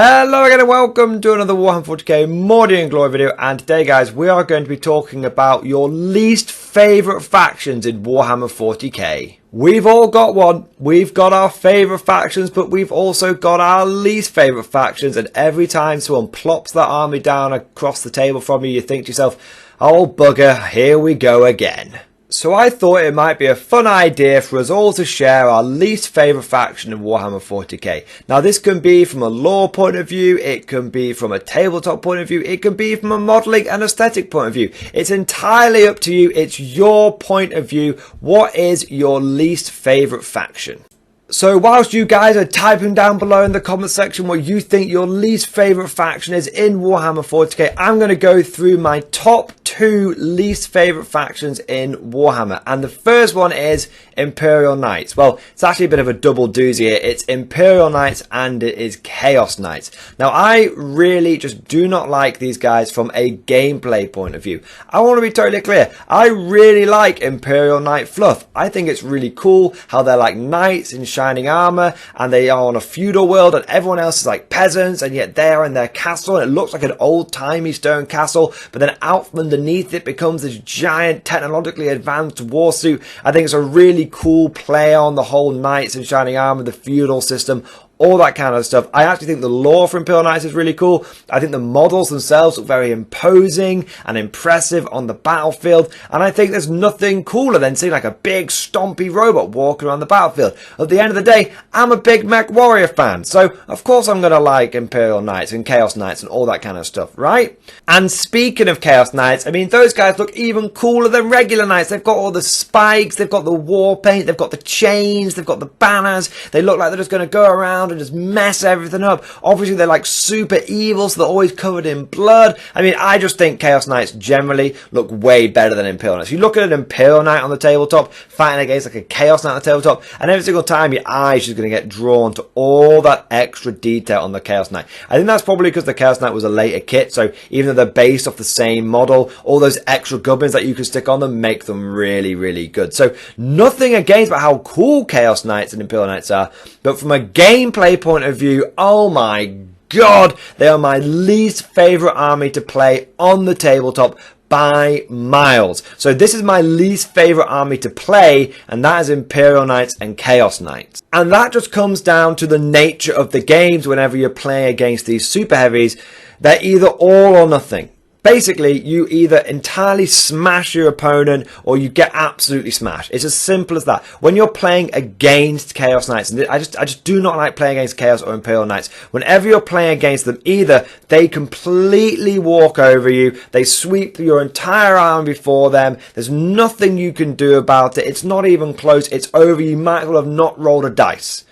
Hello again and welcome to another Warhammer 40k Mordy and Glory video, and today guys we are going to be talking about your least favourite factions in Warhammer 40k. We've all got one, we've got our favourite factions, but we've also got our least favourite factions, and every time someone plops that army down across the table from you, you think to yourself, oh bugger, here we go again. So I thought it might be a fun idea for us all to share our least favourite faction in Warhammer 40k. Now this can be from a lore point of view, it can be from a tabletop point of view, it can be from a modelling and aesthetic point of view. It's entirely up to you, it's your point of view. What is your least favourite faction? So whilst you guys are typing down below in the comment section what you think your least favourite faction is in Warhammer 40k, I'm going to go through my top 2 least favourite factions in Warhammer. And the first one is Imperial Knights. Well, it's actually a bit of a double doozy here. It's Imperial Knights and it is Chaos Knights. Now I really just do not like these guys from a gameplay point of view. I want to be totally clear. I really like Imperial Knight fluff. I think it's really cool how they're like knights in shining armor and they are on a feudal world and everyone else is like peasants, and yet they are in their castle and it looks like an old-timey stone castle, but then out from underneath it becomes this giant technologically advanced war suit. I think it's a really cool play on the whole knights in shining armor, the feudal system, all that kind of stuff. I actually think the lore for Imperial Knights is really cool. I think the models themselves look very imposing and impressive on the battlefield. And I think there's nothing cooler than seeing like a big stompy robot walking around the battlefield. At the end of the day, I'm a big mech warrior fan. So of course I'm going to like Imperial Knights and Chaos Knights and all that kind of stuff, right? And speaking of Chaos Knights, I mean, those guys look even cooler than regular Knights. They've got all the spikes, they've got the war paint, they've got the chains, they've got the banners. They look like they're just going to go around and just mess everything up. Obviously they're like super evil, so they're always covered in blood. I mean, I just think Chaos Knights generally look way better than Imperial Knights. You look at an Imperial Knight on the tabletop fighting against like a Chaos Knight on the tabletop, and every single time your eyes just going to get drawn to all that extra detail on the Chaos Knight. I think that's probably because the Chaos Knight was a later kit, so even though they're based off the same model, all those extra gubbins that you can stick on them make them really, really good. So nothing against about how cool Chaos Knights and Imperial Knights are, but from a gameplay point of view, oh my god, they are my least favourite army to play on the tabletop by miles. So this is my least favourite army to play, and that is Imperial Knights and Chaos Knights. And that just comes down to the nature of the games. Whenever you're playing against these super heavies, they're either all or nothing. Basically, you either entirely smash your opponent or you get absolutely smashed. It's as simple as that. When you're playing against Chaos Knights, and I just do not like playing against Chaos or Imperial Knights. Whenever you're playing against them, either they completely walk over you, they sweep your entire army before them, there's nothing you can do about it, it's not even close, it's over, you might as well have not rolled a dice.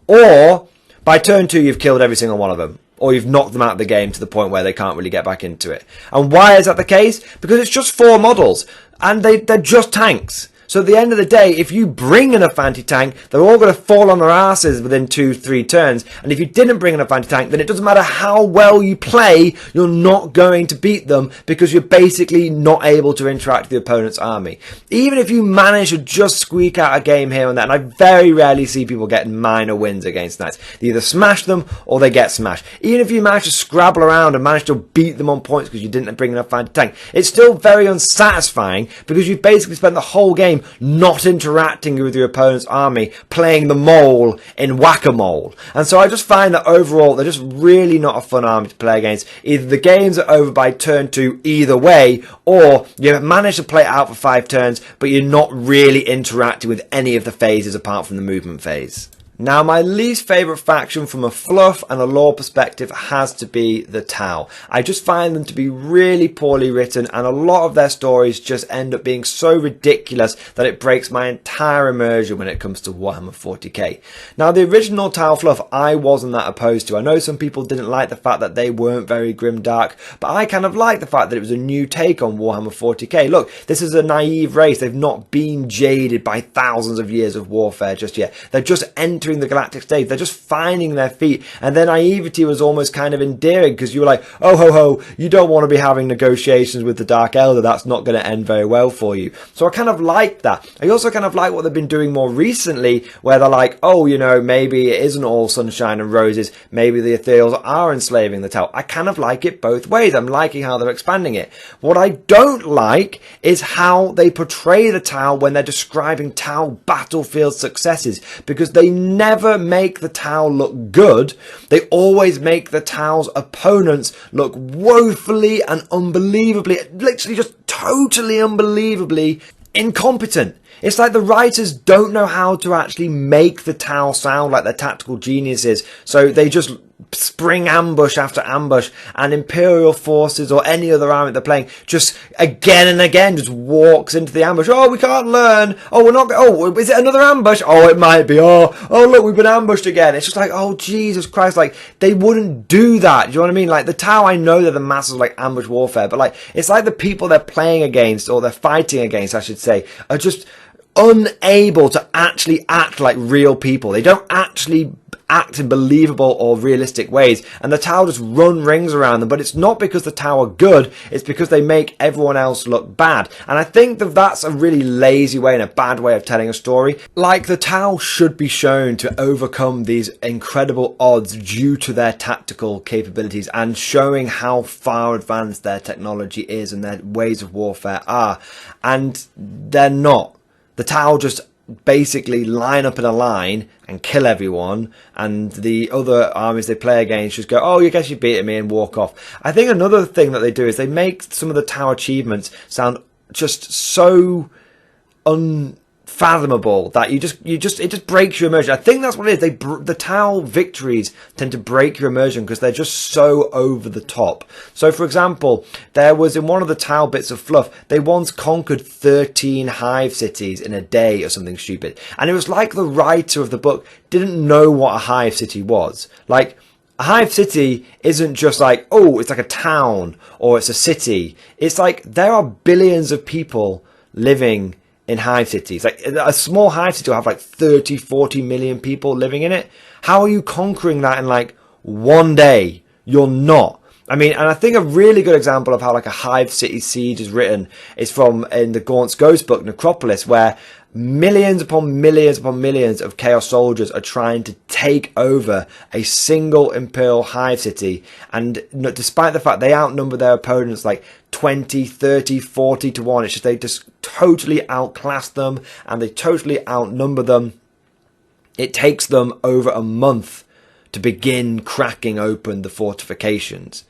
Or, by turn 2, you've killed every single one of them. Or you've knocked them out of the game to the point where they can't really get back into it. And why is that the case? Because it's just 4 models, and they're just tanks. So at the end of the day, if you bring enough anti-tank, they're all going to fall on their asses within 2-3 turns. And if you didn't bring enough anti-tank, then it doesn't matter how well you play, you're not going to beat them because you're basically not able to interact with the opponent's army. Even if you manage to just squeak out a game here and there, and I very rarely see people getting minor wins against Knights. They either smash them or they get smashed. Even if you manage to scrabble around and manage to beat them on points because you didn't bring enough anti-tank, it's still very unsatisfying because you've basically spent the whole game not interacting with your opponent's army, playing the mole in whack-a-mole. And so I just find that overall they're just really not a fun army to play against. Either the games are over by turn 2 either way, or you manage to play it out for 5 turns but you're not really interacting with any of the phases apart from the movement phase. Now, my least favourite faction from a fluff and a lore perspective has to be the Tau. I just find them to be really poorly written, and a lot of their stories just end up being so ridiculous that it breaks my entire immersion when it comes to Warhammer 40k. Now, the original Tau fluff I wasn't that opposed to. I know some people didn't like the fact that they weren't very grimdark, but I kind of like the fact that it was a new take on Warhammer 40k. Look, this is a naive race. They've not been jaded by thousands of years of warfare just yet. They're just entering entering the galactic stage. They're just finding their feet, and their naivety was almost kind of endearing, because you were like, oh ho ho, you don't want to be having negotiations with the Dark Elder. That's not going to end very well for you. So I kind of like that. I also kind of like what they've been doing more recently, where they're like, oh, you know, maybe it isn't all sunshine and roses. Maybe the Ethereals are enslaving the Tau. I kind of like it both ways. I'm liking how they're expanding it. What I don't like is how they portray the Tau when they're describing Tau battlefield successes, because they never make the Tau look good. They always make the Tau's opponents look woefully and unbelievably, literally just totally unbelievably incompetent. It's like the writers don't know how to actually make the Tau sound like they're tactical geniuses, so they just spring ambush after ambush, and Imperial forces or any other army they're playing just again and again just walks into the ambush. Oh, we can't learn. Oh, we're not. Oh, is it another ambush? Oh, it might be. Oh, look, we've been ambushed again. It's just like, oh, Jesus Christ. Like, they wouldn't do that. Do you know what I mean? Like, the Tau, I know they're the masters of, like, ambush warfare, but, like, it's like the people they're playing against, or they're fighting against, I should say, are just unable to actually act like real people. They don't actually act in believable or realistic ways, and the Tau just run rings around them. But it's not because the Tau are good, it's because they make everyone else look bad. And I think that that's a really lazy way and a bad way of telling a story. Like, the Tau should be shown to overcome these incredible odds due to their tactical capabilities, and showing how far advanced their technology is and their ways of warfare are, and they're not. The Tau just basically line up in a line and kill everyone, and the other armies they play against just go, oh, I guess you beat me, and walk off. I think another thing that they do is they make some of the Tau achievements sound just so unfathomable that it just breaks your immersion. I think that's what it is. The Tau victories tend to break your immersion because they're just so over the top. So, for example, there was in one of the Tau bits of fluff, they once conquered 13 hive cities in a day or something stupid, and it was like the writer of the book didn't know what a hive city was. Like, a hive city isn't just like, oh, it's like a town or it's a city. It's like there are billions of people living in hive cities. Like, a small hive city will have like 30, 40 million people living in it. How are you conquering that in like one day? You're not. I mean, and I think a really good example of how like a hive city siege is written is from in the Gaunt's Ghost book, Necropolis, where millions upon millions upon millions of Chaos soldiers are trying to take over a single Imperial hive city, and despite the fact they outnumber their opponents like 20, 30, 40 to 1, it's just they just totally outclass them and they totally outnumber them. It takes them over a month to begin cracking open the fortifications.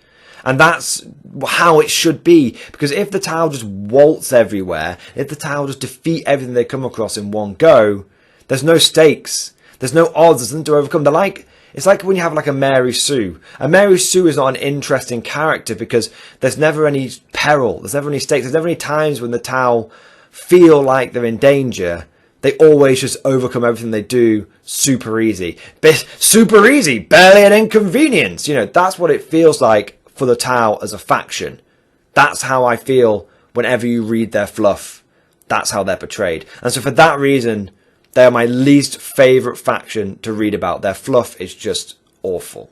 And that's how it should be, because if the Tau just waltz everywhere, if the Tau just defeat everything they come across in one go, there's no stakes, there's no odds, there's nothing to overcome. They're like, it's like when you have like a Mary Sue. A Mary Sue is not an interesting character because there's never any peril, there's never any stakes, there's never any times when the Tau feel like they're in danger. They always just overcome everything they do super easy. Super easy, barely an inconvenience. You know, that's what it feels like for the Tau as a faction. That's how I feel whenever you read their fluff. That's how they're portrayed. And so for that reason, they are my least favourite faction to read about. Their fluff is just awful.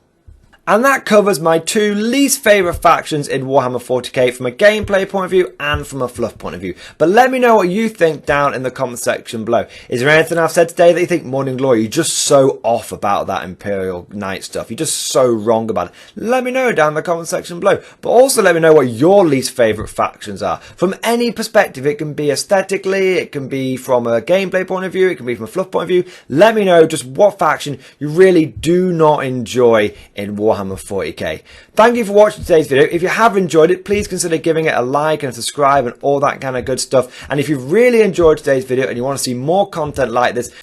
And that covers my two least favourite factions in Warhammer 40k from a gameplay point of view and from a fluff point of view. But let me know what you think down in the comment section below. Is there anything I've said today that you think, Morning Glory, you're just so off about that Imperial Knight stuff? You're just so wrong about it. Let me know down in the comment section below. But also let me know what your least favourite factions are. From any perspective, it can be aesthetically, it can be from a gameplay point of view, it can be from a fluff point of view. Let me know just what faction you really do not enjoy in Warhammer 40k. Thank you for watching today's video. If you have enjoyed it, please consider giving it a like and a subscribe and all that kind of good stuff. And if you've really enjoyed today's video and you want to see more content like this,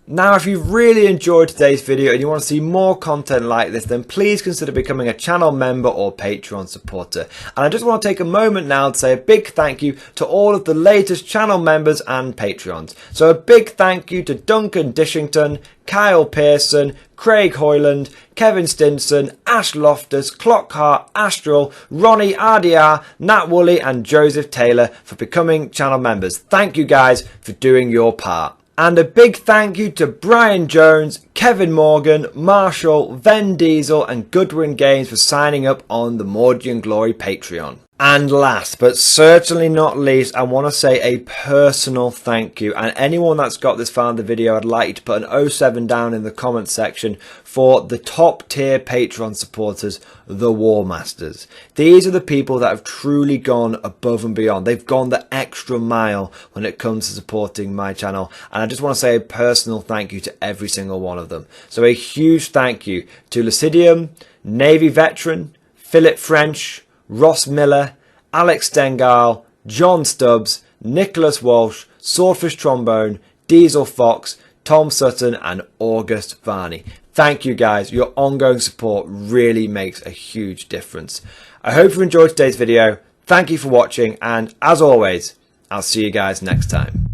then please consider becoming a channel member or Patreon supporter. And I just want to take a moment now to say a big thank you to all of the latest channel members and Patreons. So a big thank you to Duncan Dishington, Kyle Pearson, Craig Hoyland, Kevin Stinson, Ash Loftus, Clockhart, Astral, Ronnie RDR, Nat Woolley and Joseph Taylor for becoming channel members. Thank you guys for doing your part. And a big thank you to Brian Jones, Kevin Morgan, Marshall, Ven Diesel and Goodwin Games for signing up on the Mordy and Glory Patreon. And last but certainly not least, I want to say a personal thank you. And anyone that's got this far in the video, I'd like you to put an 07 down in the comments section for the top tier Patreon supporters, the War Masters. These are the people that have truly gone above and beyond. They've gone the extra mile when it comes to supporting my channel. And I just want to say a personal thank you to every single one of them. So a huge thank you to Lucidium, Navy Veteran, Philip French, Ross Miller, Alex Stengale, John Stubbs, Nicholas Walsh, Swordfish Trombone, Diesel Fox, Tom Sutton and August Varney. Thank you guys, your ongoing support really makes a huge difference. I hope you enjoyed today's video, thank you for watching and as always, I'll see you guys next time.